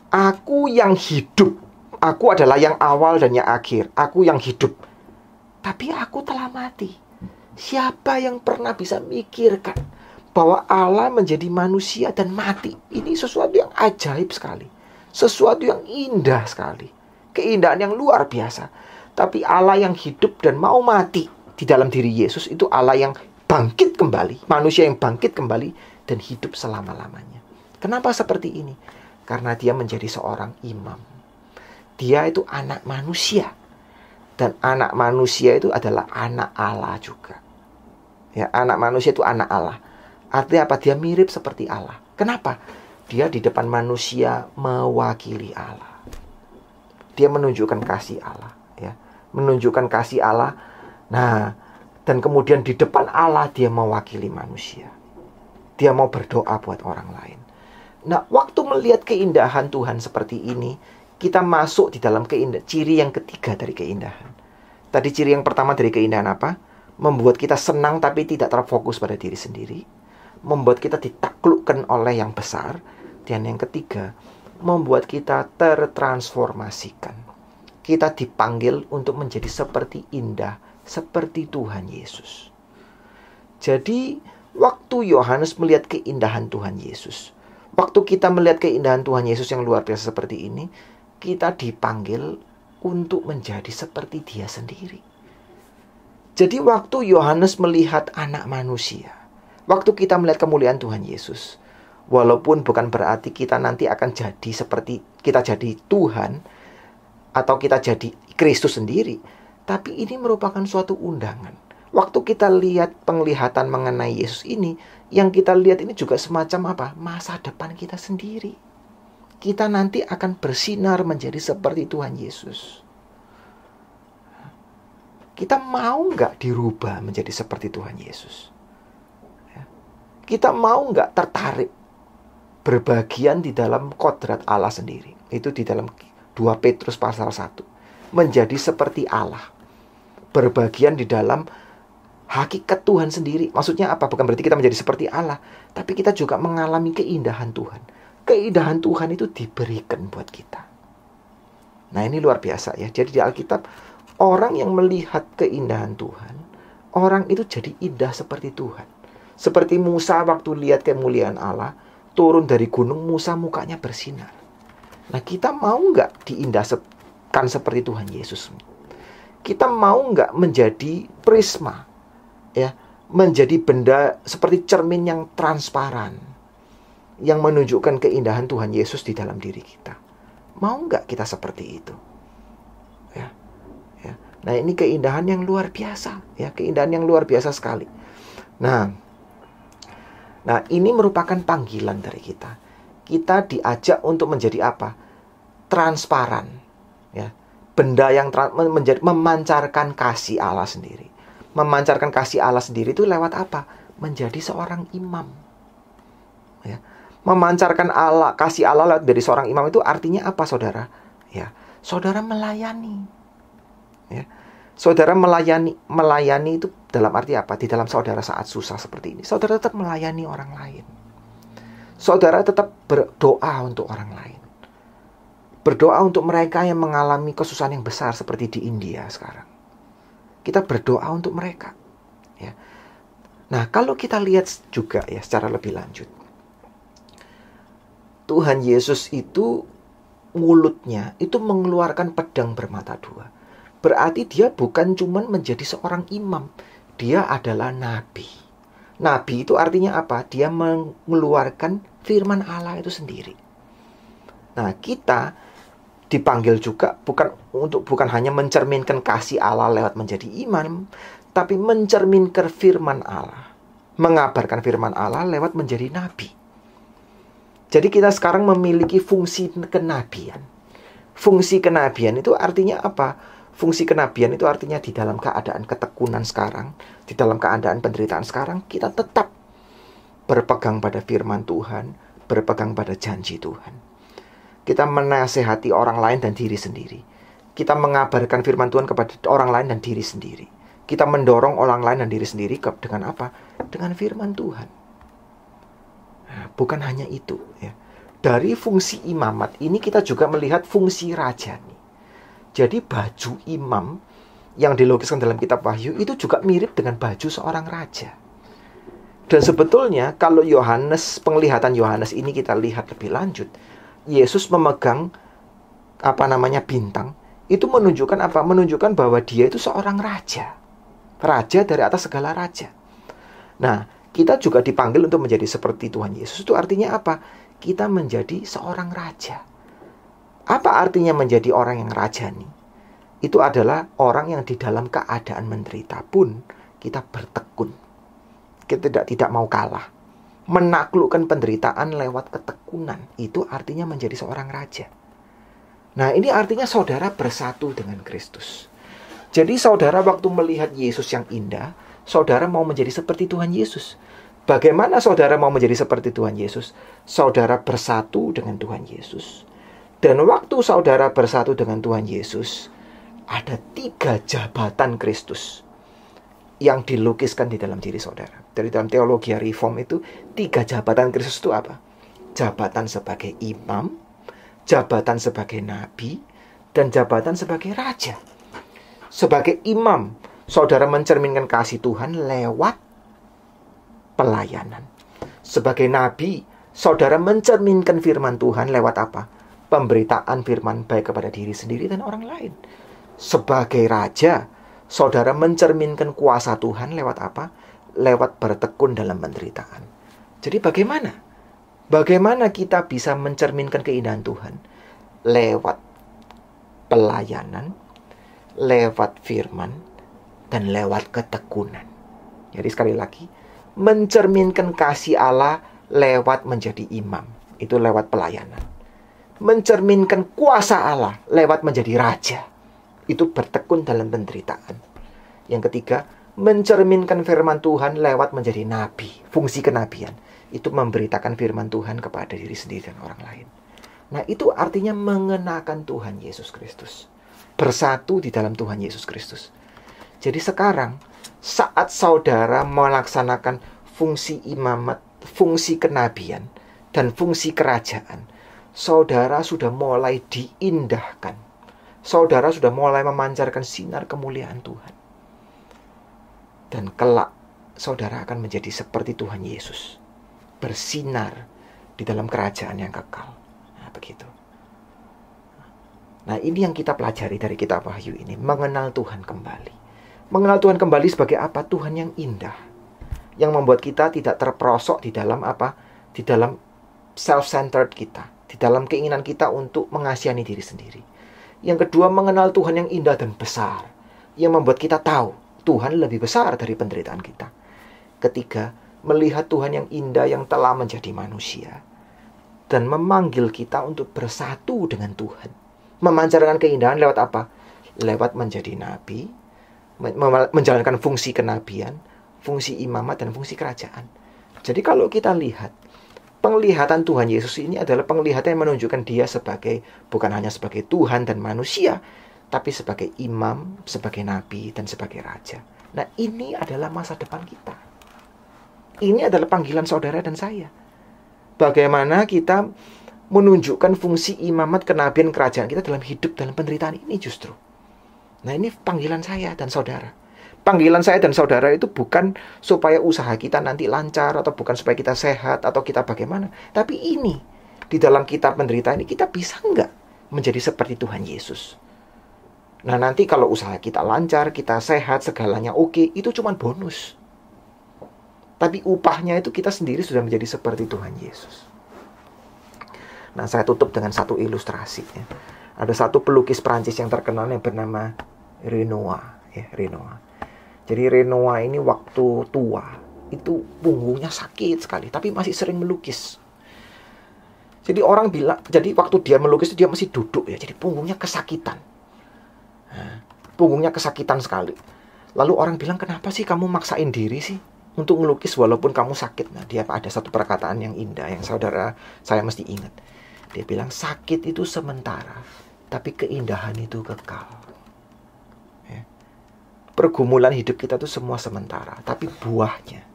Aku yang hidup. Aku adalah yang awal dan yang akhir. Aku yang hidup. Tapi aku telah mati. Siapa yang pernah bisa mikirkan bahwa Allah menjadi manusia dan mati? Ini sesuatu yang ajaib sekali. Sesuatu yang indah sekali. Keindahan yang luar biasa. Tapi Allah yang hidup dan mau mati di dalam diri Yesus itu Allah yang bangkit kembali. Manusia yang bangkit kembali dan hidup selama-lamanya. Kenapa seperti ini? Karena dia menjadi seorang imam. Dia itu anak manusia. Dan anak manusia itu adalah anak Allah juga. Ya, anak manusia itu anak Allah. Artinya apa? Dia mirip seperti Allah. Kenapa? Dia di depan manusia mewakili Allah. Dia menunjukkan kasih Allah, ya. Menunjukkan kasih Allah. Nah, dan kemudian di depan Allah dia mewakili manusia. Dia mau berdoa buat orang lain. Nah, waktu melihat keindahan Tuhan seperti ini, kita masuk di dalam ciri yang ketiga dari keindahan. Tadi ciri yang pertama dari keindahan apa? Membuat kita senang tapi tidak terfokus pada diri sendiri. membuat kita ditaklukkan oleh yang besar. Dan yang ketiga, membuat kita tertransformasikan. Kita dipanggil untuk menjadi seperti indah, seperti Tuhan Yesus. Jadi, waktu Yohanes melihat keindahan Tuhan Yesus, waktu kita melihat keindahan Tuhan Yesus yang luar biasa seperti ini, kita dipanggil untuk menjadi seperti Dia sendiri. Jadi waktu Yohanes melihat anak manusia, waktu kita melihat kemuliaan Tuhan Yesus, walaupun bukan berarti kita nanti akan jadi seperti kita jadi Tuhan atau kita jadi Kristus sendiri, tapi ini merupakan suatu undangan. Waktu kita lihat penglihatan mengenai Yesus ini, yang kita lihat ini juga semacam apa? Masa depan kita sendiri. Kita nanti akan bersinar menjadi seperti Tuhan Yesus. Kita mau nggak dirubah menjadi seperti Tuhan Yesus? Kita mau nggak tertarik berbagian di dalam kodrat Allah sendiri? Itu di dalam 2 Petrus pasal 1. Menjadi seperti Allah. Berbagian di dalam hakikat Tuhan sendiri. Maksudnya apa? Bukan berarti kita menjadi seperti Allah, tapi kita juga mengalami keindahan Tuhan. Keindahan Tuhan itu diberikan buat kita. Nah, ini luar biasa ya. Jadi di Alkitab, orang yang melihat keindahan Tuhan, orang itu jadi indah seperti Tuhan. Seperti Musa waktu lihat kemuliaan Allah, turun dari gunung, Musa mukanya bersinar. Nah, kita mau nggak diindahkan seperti Tuhan Yesus? Kita mau nggak menjadi prisma, ya, menjadi benda seperti cermin yang transparan, yang menunjukkan keindahan Tuhan Yesus di dalam diri kita? Mau nggak kita seperti itu? Ya, ya. Nah, ini keindahan yang luar biasa, ya, keindahan yang luar biasa sekali. Nah, ini merupakan panggilan dari kita. Kita diajak untuk menjadi apa? Transparan, ya. Benda yang memancarkan kasih Allah sendiri. Memancarkan kasih Allah sendiri itu lewat apa? Menjadi seorang imam. Ya. Memancarkan kasih Allah lewat dari seorang imam itu artinya apa, saudara? Ya, saudara melayani. Ya. Saudara melayani itu dalam arti apa? Di dalam saudara saat susah seperti ini, saudara tetap melayani orang lain. Saudara tetap berdoa untuk orang lain. Berdoa untuk mereka yang mengalami kesusahan yang besar seperti di India sekarang. Kita berdoa untuk mereka. Ya. Nah, kalau kita lihat juga ya secara lebih lanjut, Tuhan Yesus itu mulutnya itu mengeluarkan pedang bermata dua. Berarti dia bukan cuma menjadi seorang imam, dia adalah nabi. Nabi itu artinya apa? Dia mengeluarkan firman Allah itu sendiri. Nah, kita dipanggil juga bukan hanya mencerminkan kasih Allah lewat menjadi imam, tapi mencerminkan firman Allah, mengabarkan firman Allah lewat menjadi nabi. Jadi kita sekarang memiliki fungsi kenabian. Fungsi kenabian itu artinya apa? Fungsi kenabian itu artinya di dalam keadaan ketekunan sekarang, di dalam keadaan penderitaan sekarang, kita tetap berpegang pada firman Tuhan, berpegang pada janji Tuhan. Kita menasehati orang lain dan diri sendiri. Kita mengabarkan firman Tuhan kepada orang lain dan diri sendiri. Kita mendorong orang lain dan diri sendiri dengan apa? Dengan firman Tuhan. Nah, bukan hanya itu. Ya. Dari fungsi imamat ini kita juga melihat fungsi rajani. Jadi baju imam yang dilukiskan dalam kitab Wahyu itu juga mirip dengan baju seorang raja. Dan sebetulnya kalau penglihatan Yohanes ini kita lihat lebih lanjut, Yesus memegang bintang. Itu menunjukkan apa? Menunjukkan bahwa dia itu seorang raja. Raja dari atas segala raja. Nah, kita juga dipanggil untuk menjadi seperti Tuhan Yesus. Itu artinya apa? Kita menjadi seorang raja. Apa artinya menjadi orang yang rajani? Itu adalah orang yang di dalam keadaan menderita pun kita bertekun. Kita tidak mau kalah. Menaklukkan penderitaan lewat ketekunan. Itu artinya menjadi seorang raja. Nah, ini artinya saudara bersatu dengan Kristus. Jadi saudara waktu melihat Yesus yang indah, saudara mau menjadi seperti Tuhan Yesus. Bagaimana saudara mau menjadi seperti Tuhan Yesus? Saudara bersatu dengan Tuhan Yesus. Dan waktu saudara bersatu dengan Tuhan Yesus, ada 3 jabatan Kristus yang dilukiskan di dalam diri saudara. Dari dalam teologi reform itu, 3 jabatan Kristus itu apa? Jabatan sebagai imam, jabatan sebagai nabi, dan jabatan sebagai raja. Sebagai imam, saudara mencerminkan kasih Tuhan lewat pelayanan. Sebagai nabi, saudara mencerminkan firman Tuhan lewat apa? Pemberitaan firman baik kepada diri sendiri dan orang lain. Sebagai raja, saudara mencerminkan kuasa Tuhan lewat apa? Lewat bertekun dalam penderitaan. Jadi bagaimana? Bagaimana kita bisa mencerminkan keindahan Tuhan? Lewat pelayanan, lewat firman, dan lewat ketekunan. Jadi sekali lagi, mencerminkan kasih Allah lewat menjadi imam. Itu lewat pelayanan. Mencerminkan kuasa Allah lewat menjadi raja. Itu bertekun dalam penderitaan. Yang ketiga, mencerminkan firman Tuhan lewat menjadi nabi. Fungsi kenabian. Itu memberitakan firman Tuhan kepada diri sendiri dan orang lain. Nah, itu artinya mengenakan Tuhan Yesus Kristus. Bersatu di dalam Tuhan Yesus Kristus. Jadi sekarang, saat saudara melaksanakan fungsi imamat, fungsi kenabian, dan fungsi kerajaan, saudara sudah mulai diindahkan. Saudara sudah mulai memancarkan sinar kemuliaan Tuhan. Dan kelak, saudara akan menjadi seperti Tuhan Yesus. Bersinar di dalam kerajaan yang kekal. Nah, begitu. Nah, ini yang kita pelajari dari kitab Wahyu ini. Mengenal Tuhan kembali. Mengenal Tuhan kembali sebagai apa? Tuhan yang indah. Yang membuat kita tidak terperosok di dalam apa? Di dalam self-centered kita. Di dalam keinginan kita untuk mengasihani diri sendiri. Yang kedua, mengenal Tuhan yang indah dan besar. Yang membuat kita tahu Tuhan lebih besar dari penderitaan kita. Ketiga, melihat Tuhan yang indah yang telah menjadi manusia. Dan memanggil kita untuk bersatu dengan Tuhan. Memancarkan keindahan lewat apa? Lewat menjadi nabi, menjalankan fungsi kenabian, fungsi imamat, dan fungsi kerajaan. Jadi kalau kita lihat, penglihatan Tuhan Yesus ini adalah penglihatan yang menunjukkan dia sebagai, bukan hanya sebagai Tuhan dan manusia, tapi sebagai imam, sebagai nabi, dan sebagai raja. Nah, ini adalah masa depan kita. Ini adalah panggilan saudara dan saya. Bagaimana kita menunjukkan fungsi imamat, kenabian, kerajaan kita dalam hidup, dalam penderitaan ini justru. Nah, ini panggilan saya dan saudara. Panggilan saya dan saudara itu bukan supaya usaha kita nanti lancar, atau bukan supaya kita sehat, atau kita bagaimana. Tapi ini, di dalam kitab penderitaan ini, kita bisa nggak menjadi seperti Tuhan Yesus? Nah, nanti kalau usaha kita lancar, kita sehat, segalanya oke, itu cuma bonus. Tapi upahnya itu kita sendiri sudah menjadi seperti Tuhan Yesus. Nah, saya tutup dengan satu ilustrasi. Ada satu pelukis Prancis yang terkenal yang bernama Renoir. Renoir. Jadi Renoir ini waktu tua, itu punggungnya sakit sekali, tapi masih sering melukis. Jadi orang bilang, jadi waktu dia melukis itu dia masih duduk ya, jadi punggungnya kesakitan. Nah, punggungnya kesakitan sekali. Lalu orang bilang, kenapa sih kamu maksain diri sih untuk melukis walaupun kamu sakit? Nah, dia ada satu perkataan yang indah yang saya mesti ingat. Dia bilang, sakit itu sementara, tapi keindahan itu kekal. Ya. Pergumulan hidup kita itu semua sementara, tapi buahnya,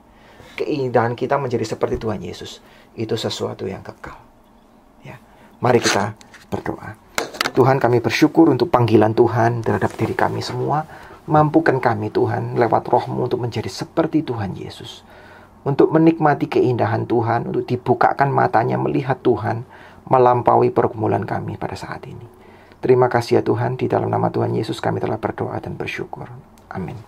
keindahan kita menjadi seperti Tuhan Yesus, itu sesuatu yang kekal. Ya. Mari kita berdoa. Tuhan, kami bersyukur untuk panggilan Tuhan terhadap diri kami semua. Mampukan kami Tuhan lewat roh-Mu untuk menjadi seperti Tuhan Yesus. Untuk menikmati keindahan Tuhan, untuk dibukakan matanya melihat Tuhan melampaui pergumulan kami pada saat ini. Terima kasih ya Tuhan, di dalam nama Tuhan Yesus kami telah berdoa dan bersyukur. Amin.